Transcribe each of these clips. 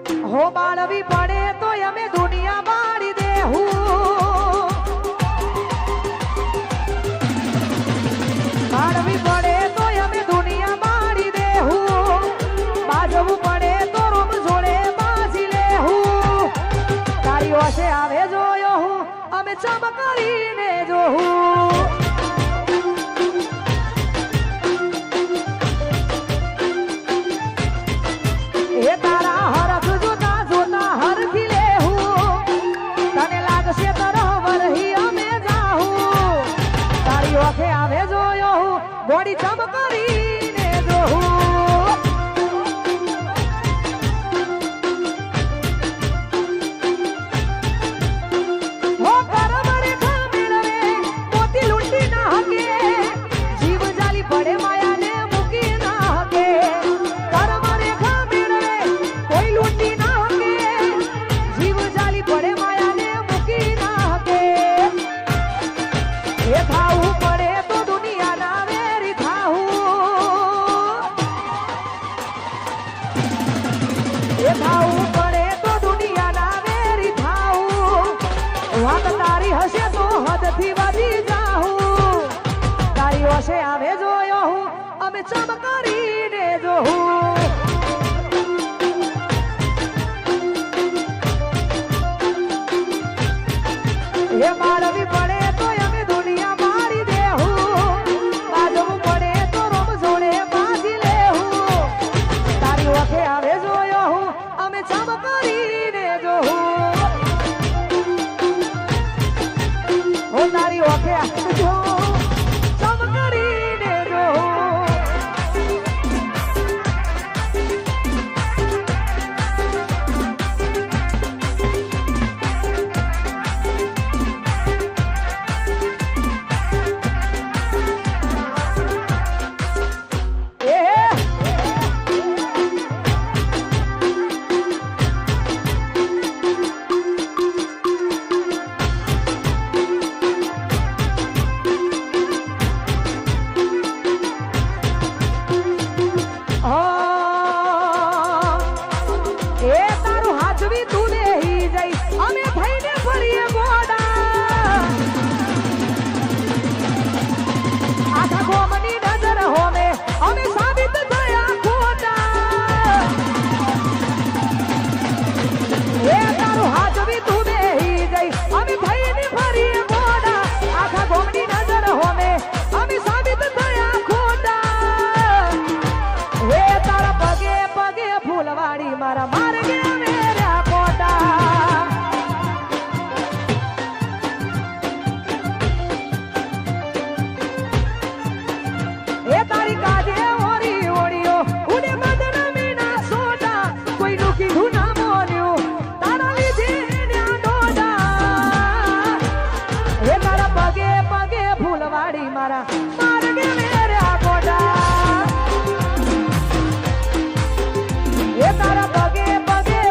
हो बाळवी पड़े तो यमे दुनिया बाड़ी देहू बाळवी पड़े तो यमे दुनिया बाड़ी देहू बाजवू पड़े तो रूम जोड़े बाजी लेहू तारी ओसे आवे जोयो हूँ अमे चमकरीने जोहू ए तारा हरख जोता जोता हर खिले हूँ तने लागशे तरवर ही अमे जाहू तारी ओखे आवे जोयो हूँ बोडी चमकरीने जोहू हो करमरे ठामेड़वे मोती लूंटी ना हके जीव जाली पड़े माया ने मुकी ना हके करमरे ठामेड़वे कोई लूंटी ना हके जीव जाली पड़े माया ने मुकी ना हके ए थाऊ पड़े तो दुनिया ना वेरी थाऊ ए थाऊ पड़े तो दुनिया ना वेरी थाऊ વાત તારી હશે તો હદથી વધી જાઉં તારી ઓશે આવે જોયો હું અમે ચમકરીને જોઉં એ માળવી પડે તો અમે દુનિયા મારી દેહું બાજવું પડે તો રોમ જોડે બાજી લેહું તારી ઓખે આવે જોયો હું અમે ચમકરીને જોઉં ओ तारी ओखे जो चमकरीने जो मारा मार गया मेरा पोटा ए तारी काजे ओरी ओड़ियो उड़े बदन में ना सोटा कोई नुकी ढूंढा मोन्यो तारा लीधे न्या डोडा ए तारा पगे पगे फूलवाड़ी मारा मार गया मेरा पोटा ए तारा पगे पगे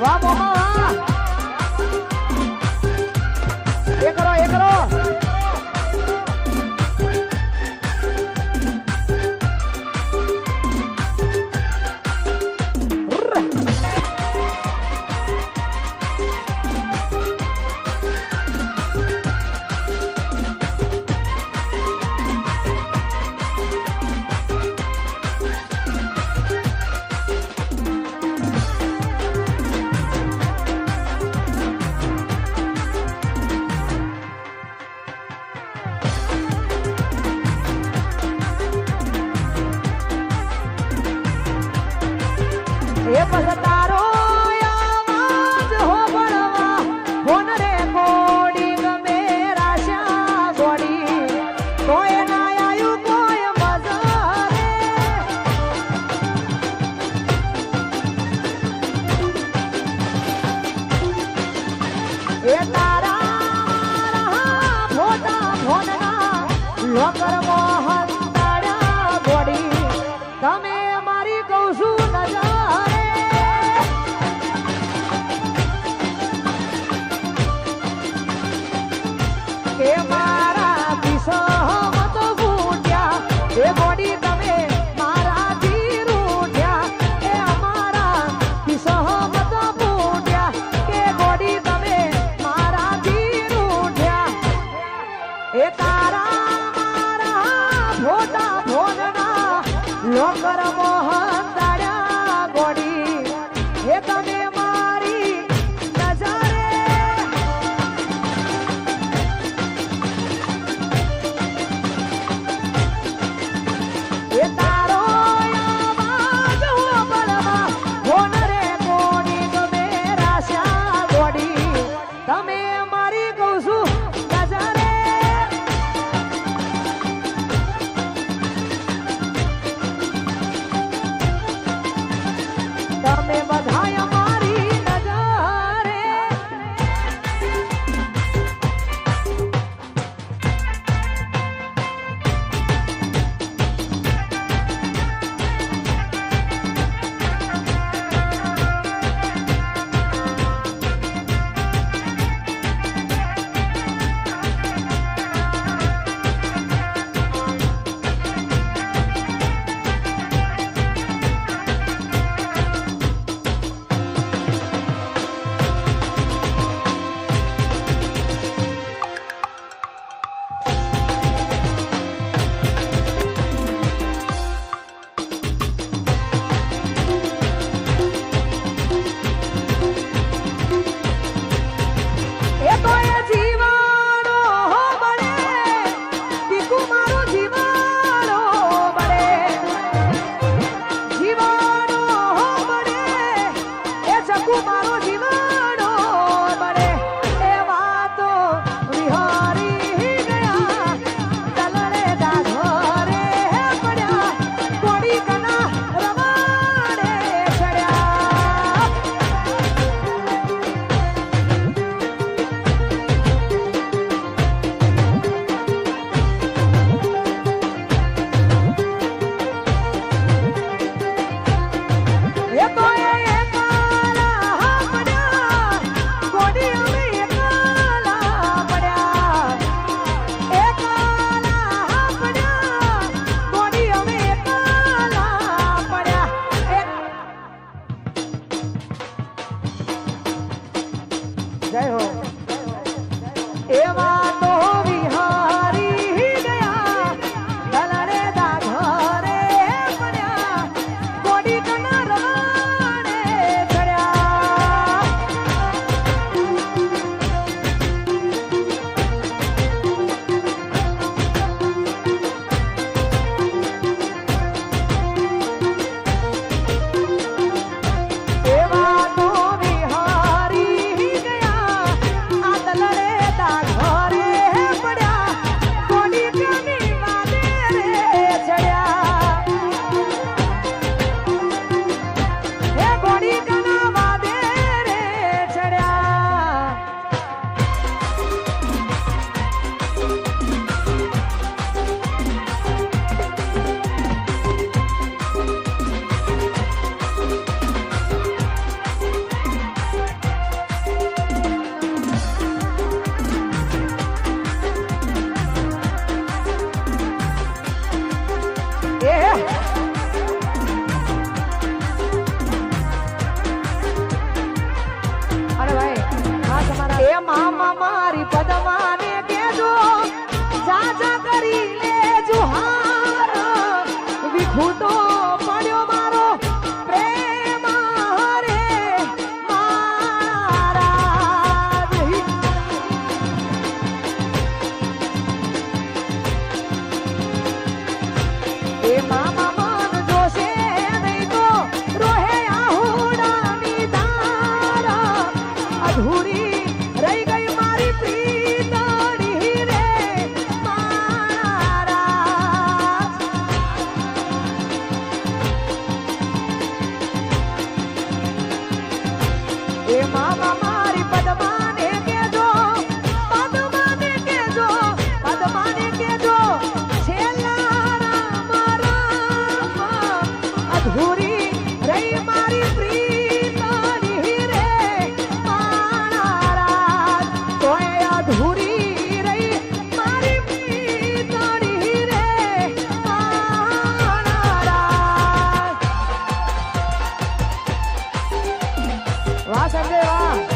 વાહ મોહા એ કરો એ કરો એ પસતારો આવાજ હો બળવા ફોન રે કોડી ગમે રાશા ગોડી કોઈ ના આયુ કોઈ મજા રે એ તારા ફોટા ફોનના લોકર મોહન તારા ગોડી તમે મારી કહું છું નજર કે મારા કિસ્મત ફૂટ્યા એ બોડી તમે મારાથી રૂઠ્યા એ અમારા કિસ્મત ફૂટ્યા કે બોડી તમે મારાથી રૂઠ્યા એ તારા મારા ફોટા ફોનના લોકર મોહન દાડ્યા ગોડી એ તમે મારી નજરે એ તારો આવાજ હો બળવા ફોન રે કોની ગમે રાશા ગોડી તમે મારી કહું છું નજરે તમે બધાય મારી નજરે એ તો એ જીવાડો બળે દીકુ મારો જીવાડો બળે જીવાડો બળે એ ચકુ મારો જીવાડો બળે એ વાતો વિહારી ગયા દલડે દાઘરે પડ્યા કોડી કના રવાડે ચડ્યા એ તો એ કાલા પડ્યા કોડી અમે કાલા પડ્યા એ કાલા પડ્યા કોડી અમે કાલા પડ્યા જય હો એવા તો વિહારી ગયા દલડે દાઘરે પડ્યા કોડી કના રવાડે ચડ્યા એવા તો વિહારી ગયા આ દલડે દાઘરે અધૂરી રહી ગઈ મારી પ્રીતડી રે મારા એ મામા મારી પદ્માને કેજો પદ્માને કેજો પદ્માને કેજો છેલ્લા મારા અધૂરી રહી મારી પ્રીતડી રે મારા તોય અધૂરી રહી મારી પ્રીતડી રે મારા વાહ સંજય વાહ